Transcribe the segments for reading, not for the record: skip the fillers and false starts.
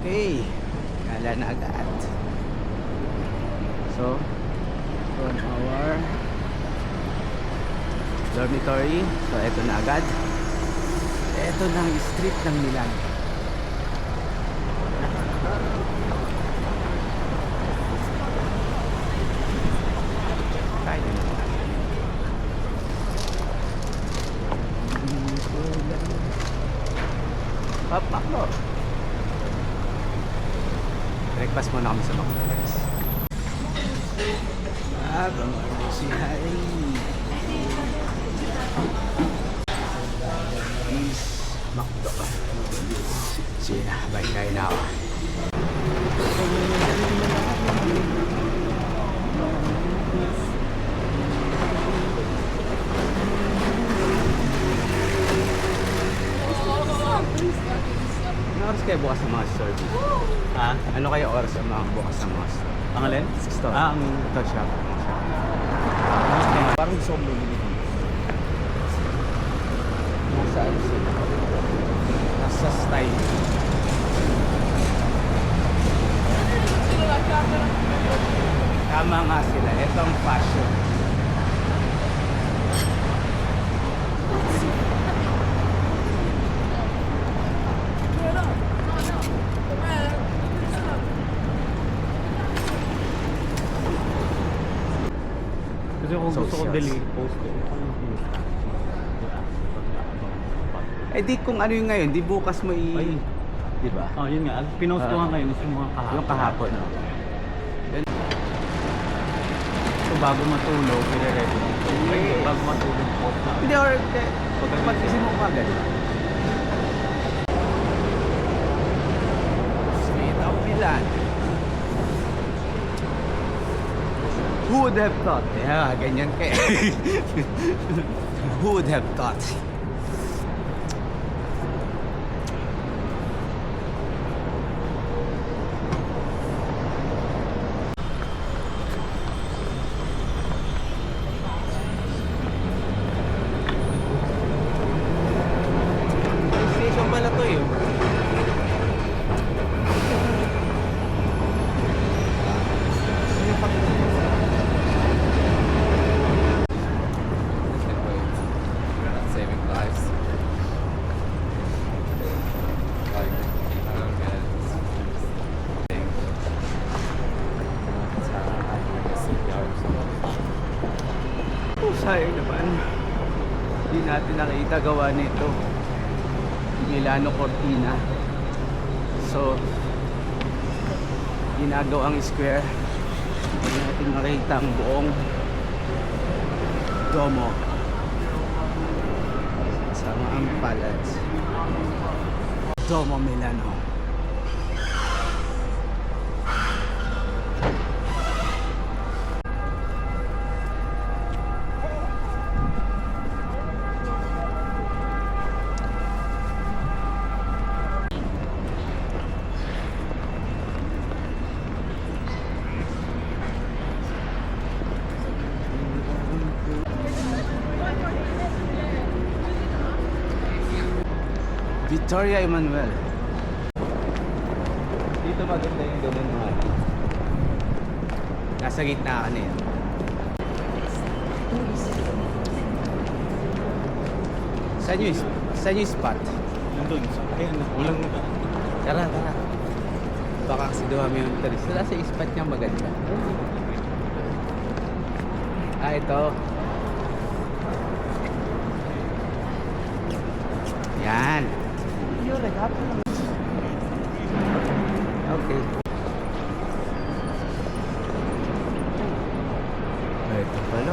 Okay, kala na agad. So, from our dormitory, so eto na agad. Eto na ang street ng Milan. Kaya na naman. Papaklo. Breakfast muna kami sa McDonald's. Bangon si Harry. Is McDo. Sige na, bye, kain na ako. Ano oras kayo bukas ng mga service? Ha? Ano kayo oras ang mga bukas ng mga store? Ang alin? Store. Ang Ito shop. parang gusto kong bumili dito. Nasaan sila? Nasa style. Tama nga sila. Ito ang fashion. Kasi kung gusto ko Socials. delete, post ko. Eh di kung ano yung ngayon, di bukas mo Ay. Di ba? Oh, yun nga. Pinost ko nga ngayon is yung mga kahapon. Yung kahapon. No? So bago matulog, i-ready mo. Bago matulog, post na. Hindi, or pag-isip mo agad. Sweet of Milan. Who would have thought? Yeah, ganyan kaya. Who would have thought? Station pala to yun. Saving lives. Like, I don't get it. Oh, sayang naman. Hindi natin nakita gawa nito. Milano Cortina. So, ginagawang square. Hindi natin nakita ang buong Domo. Sama ang palace. Domo Milano. Victoria Emmanuel. Dito maganda yung ganun mga. Nasa gitna ka na yan. Saan yung spot? Nandun. Ayan, walang naka. Tara. Baka kasi dumami yung tourist. Wala sa spot niya maganda. Ito. Yan. Okay. Ito pala.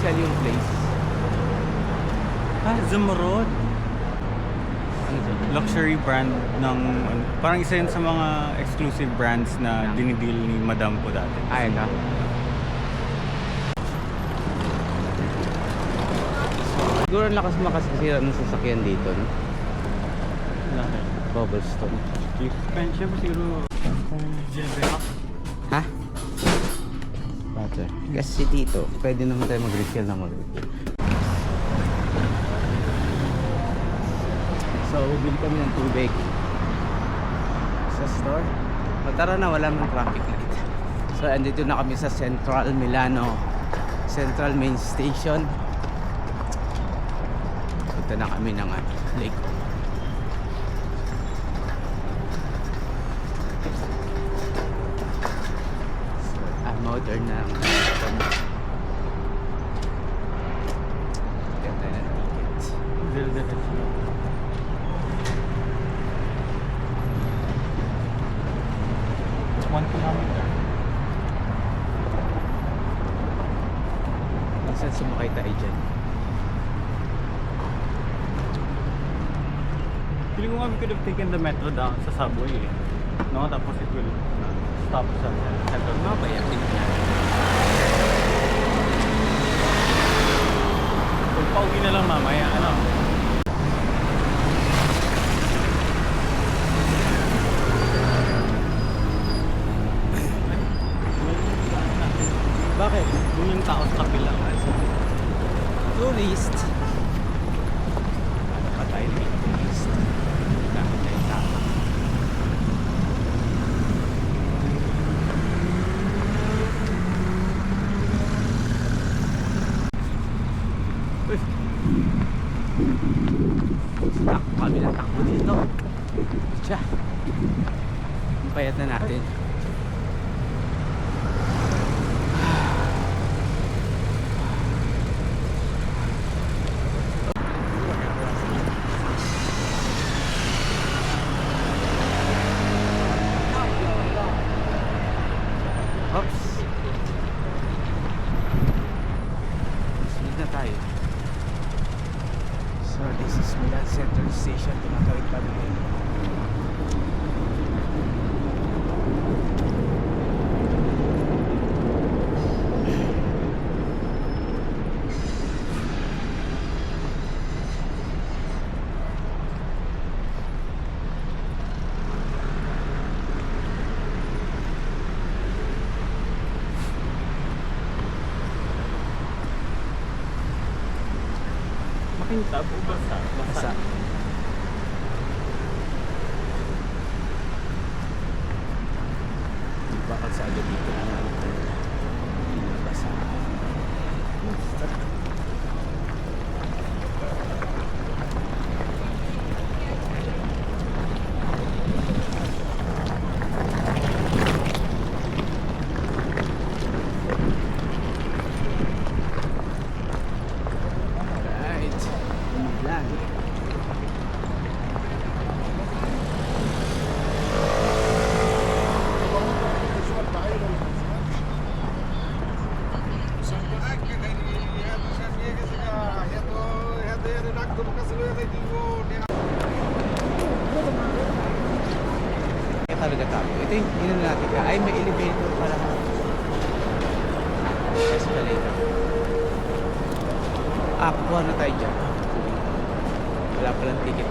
commercial yung place. Zumrud. Ano to? Luxury brand ng... Parang isa yun sa mga exclusive brands na dinideal ni Madam po dati. Ayun ka. Siguro ang lakas makasasira ng sasakyan dito, no? Bakit? Cobblestone. Expensive siguro. Ha? Butter. Kasi dito, pwede naman tayo mag-refill na mag-refill. So, bili kami ng tubig sa store. O tara na, wala nang traffic light. So, andito na kami sa Central Milano, Central Main Station. Punta na kami ng lake. Modern na ang ganda ng ticket. It's 1 kilometer. Minsan sumakay tayo dyan. Feeling ko nga we could have taken the metro down sa subway eh. No? Tapos it will stop sa central. Mabaya, tingnan natin. Kung pauwi na lang mamaya, ano? Bakit? Doon yung tao sa kapila. Tourist. Patay na yung tourist. Dami na yung tao. Takbo kami ng takbo dito. Tiya. Ang payat na natin. Oops. Sunod na tayo. So this is Milan Central Station. Tumatawid pa rin. Makintab o basa? Basa. Iba kalsada dito na basa. Alright. Milan. Kaya talaga tayo. Ito yung ino natin ka. Ay, may elevator pala. Escalator. Kukuha na tayo dyan. Wala palang ticket.